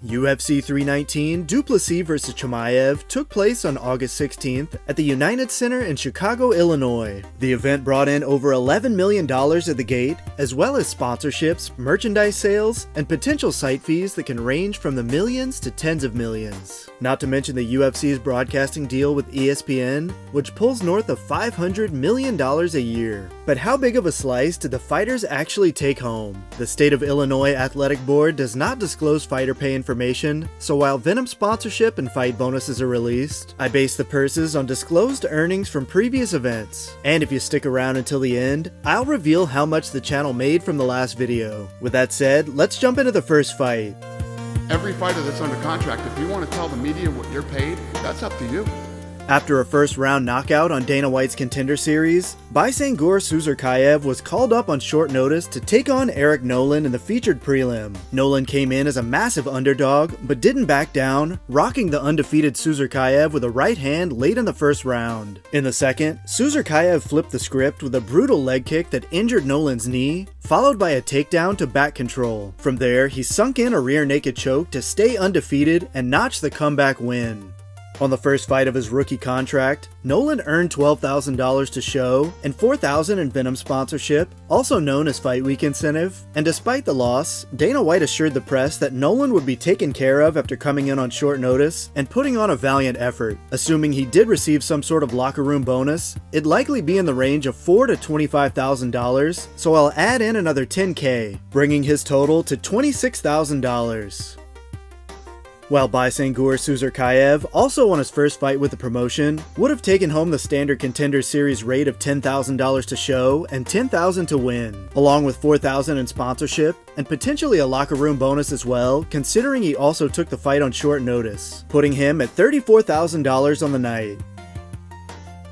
UFC 319 Plessis vs Chimaev took place on August 16th at the United Center in Chicago, Illinois. The event brought in over $11 million at the gate, as well as sponsorships, merchandise sales, and potential site fees that can range from the millions to tens of millions. Not to mention the UFC's broadcasting deal with ESPN, which pulls north of $500 million a year. But how big of a slice did the fighters actually take home? The State of Illinois Athletic Board does not disclose fighter pay information, so while Venom sponsorship and fight bonuses are released, I base the purses on disclosed earnings from previous events. And if you stick around until the end, I'll reveal how much the channel made from the last video. With that said, let's jump into the first fight. Every fighter that's under contract, if you want to tell the media what you're paid, that's up to you. After a first-round knockout on Dana White's Contender Series, Baysangur Susurkaev was called up on short notice to take on Eric Nolan in the featured prelim. Nolan came in as a massive underdog, but didn't back down, rocking the undefeated Susurkaev with a right hand late in the first round. In the second, Susurkaev flipped the script with a brutal leg kick that injured Nolan's knee, followed by a takedown to back control. From there, he sunk in a rear naked choke to stay undefeated and notch the comeback win. On the first fight of his rookie contract, Nolan earned $12,000 to show and $4,000 in Venom sponsorship, also known as Fight Week incentive, and despite the loss, Dana White assured the press that Nolan would be taken care of after coming in on short notice and putting on a valiant effort. Assuming he did receive some sort of locker room bonus, it'd likely be in the range of $4,000 to $25,000, so I'll add in another $10,000, bringing his total to $26,000. While Baysangur Susurkaev, also won his first fight with the promotion, would have taken home the standard Contender Series rate of $10,000 to show and $10,000 to win, along with $4,000 in sponsorship, and potentially a locker room bonus as well, considering he also took the fight on short notice, putting him at $34,000 on the night.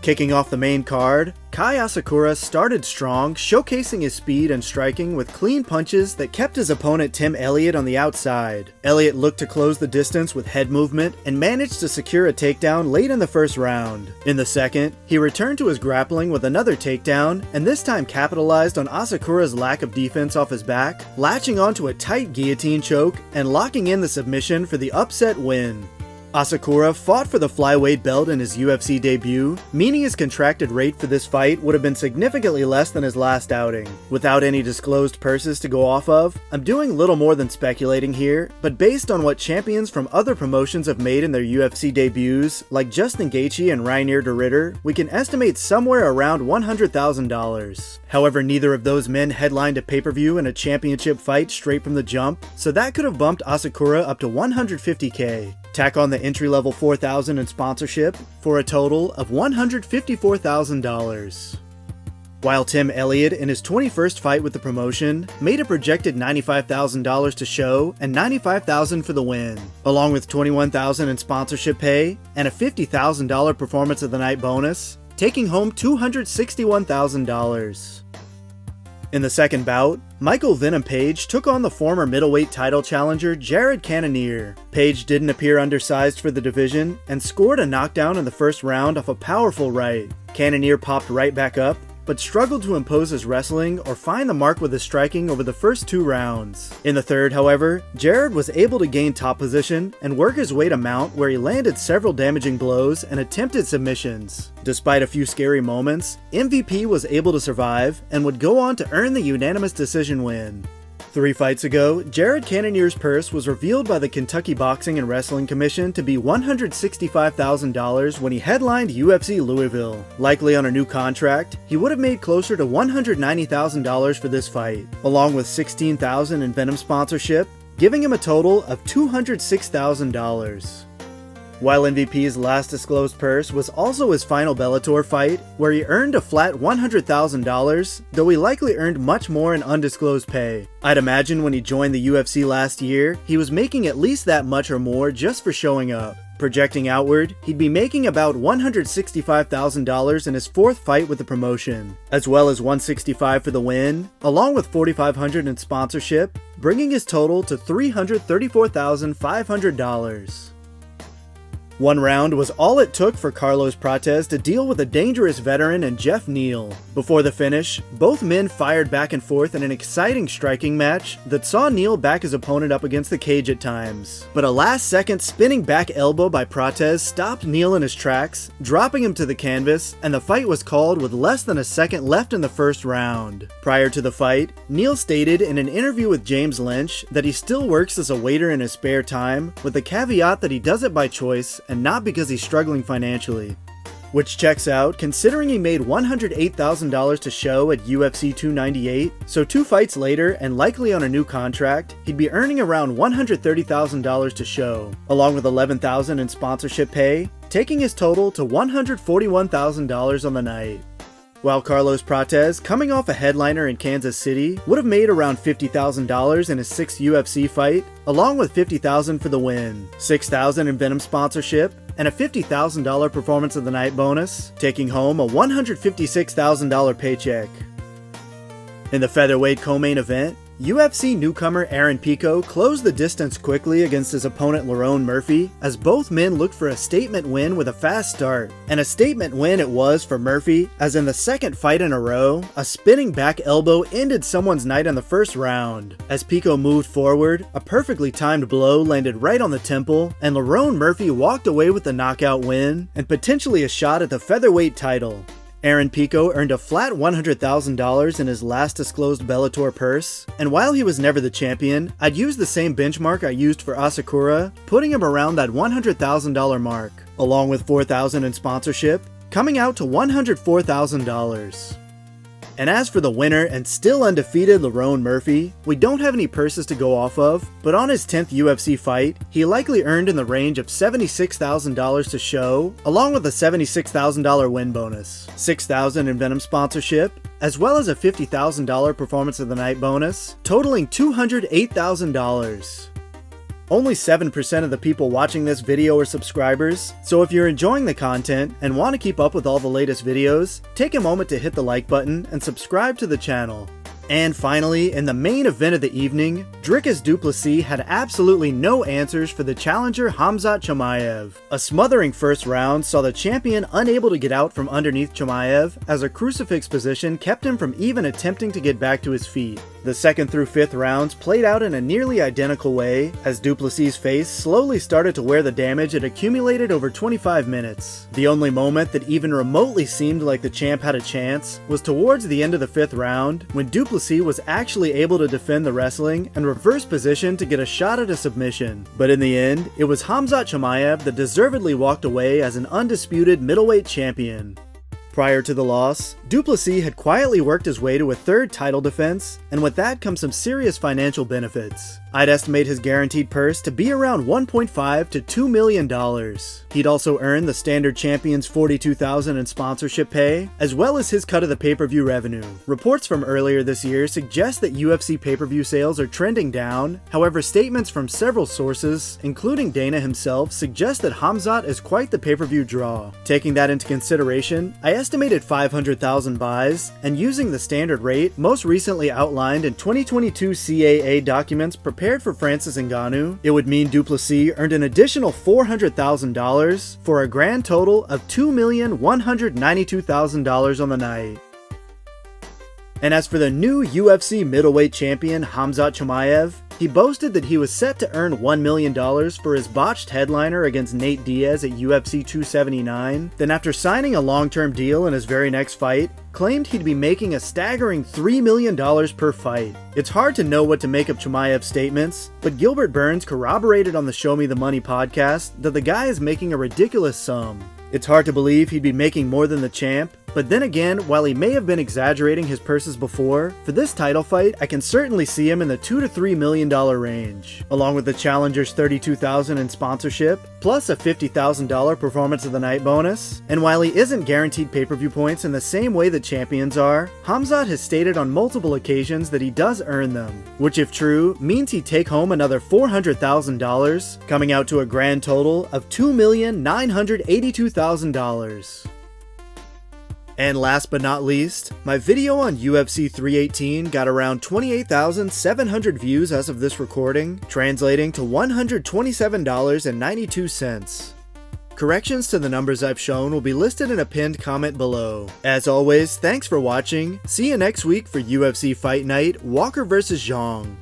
Kicking off the main card, Kai Asakura started strong, showcasing his speed and striking with clean punches that kept his opponent Tim Elliot on the outside. Elliot looked to close the distance with head movement and managed to secure a takedown late in the first round. In the second, he returned to his grappling with another takedown, and this time capitalized on Asakura's lack of defense off his back, latching onto a tight guillotine choke and locking in the submission for the upset win. Asakura fought for the flyweight belt in his UFC debut, meaning his contracted rate for this fight would have been significantly less than his last outing. Without any disclosed purses to go off of, I'm doing little more than speculating here, but based on what champions from other promotions have made in their UFC debuts, like Justin Gaethje and Reinier de Ridder, we can estimate somewhere around $100,000. However, neither of those men headlined a pay-per-view in a championship fight straight from the jump, so that could have bumped Asakura up to $150,000. Tack on the entry-level $4,000 in sponsorship for a total of $154,000. While Tim Elliot in his 21st fight with the promotion made a projected $95,000 to show and $95,000 for the win, along with $21,000 in sponsorship pay and a $50,000 performance of the night bonus, taking home $261,000. In the second bout, Michael Venom Page took on the former middleweight title challenger Jared Cannonier. Page didn't appear undersized for the division and scored a knockdown in the first round off a powerful right. Cannonier popped right back up, but struggled to impose his wrestling or find the mark with his striking over the first two rounds. In the third, however, Jared was able to gain top position and work his way to mount, where he landed several damaging blows and attempted submissions. Despite a few scary moments, MVP was able to survive and would go on to earn the unanimous decision win. 3 fights ago, Jared Cannonier's purse was revealed by the Kentucky Boxing and Wrestling Commission to be $165,000 when he headlined UFC Louisville. Likely on a new contract, he would have made closer to $190,000 for this fight, along with $16,000 in Venom sponsorship, giving him a total of $206,000. While MVP's last disclosed purse was also his final Bellator fight, where he earned a flat $100,000, though he likely earned much more in undisclosed pay. I'd imagine when he joined the UFC last year, he was making at least that much or more just for showing up. Projecting outward, he'd be making about $165,000 in his 4th fight with the promotion, as well as $165,000 for the win, along with $4,500 in sponsorship, bringing his total to $334,500. One round was all it took for Carlos Prates to deal with a dangerous veteran in Geoff Neal. Before the finish, both men fired back and forth in an exciting striking match that saw Neal back his opponent up against the cage at times. But a last-second spinning back elbow by Prates stopped Neal in his tracks, dropping him to the canvas, and the fight was called with less than a second left in the first round. Prior to the fight, Neal stated in an interview with James Lynch that he still works as a waiter in his spare time, with the caveat that he does it by choice and not because he's struggling financially. Which checks out, considering he made $108,000 to show at UFC 298, so 2 fights later and likely on a new contract, he'd be earning around $130,000 to show, along with $11,000 in sponsorship pay, taking his total to $141,000 on the night. While Carlos Prates, coming off a headliner in Kansas City, would have made around $50,000 in his 6th UFC fight, along with $50,000 for the win, $6,000 in Venom sponsorship, and a $50,000 performance of the night bonus, taking home a $156,000 paycheck. In the featherweight co-main event, UFC newcomer Aaron Pico closed the distance quickly against his opponent Lerone Murphy, as both men looked for a statement win with a fast start. And a statement win it was for Murphy, as in the second fight in a row, a spinning back elbow ended someone's night in the first round. As Pico moved forward, a perfectly timed blow landed right on the temple, and Lerone Murphy walked away with the knockout win, and potentially a shot at the featherweight title. Aaron Pico earned a flat $100,000 in his last disclosed Bellator purse, and while he was never the champion, I'd use the same benchmark I used for Asakura, putting him around that $100,000 mark, along with $4,000 in sponsorship, coming out to $104,000. And as for the winner and still undefeated Lerone Murphy, we don't have any purses to go off of, but on his 10th UFC fight, he likely earned in the range of $76,000 to show, along with a $76,000 win bonus, $6,000 in Venom sponsorship, as well as a $50,000 performance of the night bonus, totaling $208,000. Only 7% of the people watching this video are subscribers, so if you're enjoying the content and want to keep up with all the latest videos, take a moment to hit the like button and subscribe to the channel. And finally, in the main event of the evening, Dricus du Plessis had absolutely no answers for the challenger Khamzat Chimaev. A smothering first round saw the champion unable to get out from underneath Chimaev, as a crucifix position kept him from even attempting to get back to his feet. The 2nd through 5th rounds played out in a nearly identical way, as du Plessis' face slowly started to wear the damage it accumulated over 25 minutes. The only moment that even remotely seemed like the champ had a chance was towards the end of the 5th round, when du Plessis was actually able to defend the wrestling and reverse position to get a shot at a submission. But in the end, it was Khamzat Chimaev that deservedly walked away as an undisputed middleweight champion. Prior to the loss, du Plessis had quietly worked his way to a 3rd title defense, and with that comes some serious financial benefits. I'd estimate his guaranteed purse to be around $1.5 to $2 million. He'd also earned the standard champion's $42,000 in sponsorship pay, as well as his cut of the pay-per-view revenue. Reports from earlier this year suggest that UFC pay-per-view sales are trending down, however statements from several sources, including Dana himself, suggest that Khamzat is quite the pay-per-view draw. Taking that into consideration, I estimated 500,000 buys, and using the standard rate most recently outlined in 2022 CAA documents prepared for Francis Ngannou, it would mean du Plessis earned an additional $400,000 for a grand total of $2,192,000 on the night. And as for the new UFC middleweight champion Khamzat Chimaev, he boasted that he was set to earn $1 million for his botched headliner against Nate Diaz at UFC 279, then after signing a long-term deal in his very next fight, claimed he'd be making a staggering $3 million per fight. It's hard to know what to make of Chimaev's statements, but Gilbert Burns corroborated on the Show Me the Money podcast that the guy is making a ridiculous sum. It's hard to believe he'd be making more than the champ, but then again, while he may have been exaggerating his purses before, for this title fight, I can certainly see him in the $2 to $3 million range, along with the challenger's $32,000 in sponsorship, plus a $50,000 performance of the night bonus. And while he isn't guaranteed pay-per-view points in the same way that champions are, Khamzat has stated on multiple occasions that he does earn them, which if true, means he'd take home another $400,000, coming out to a grand total of $2,982,000. And last but not least, my video on UFC 318 got around 28,700 views as of this recording, translating to $127.92. Corrections to the numbers I've shown will be listed in a pinned comment below. As always, thanks for watching. See you next week for UFC Fight Night, Walker vs. Zhang.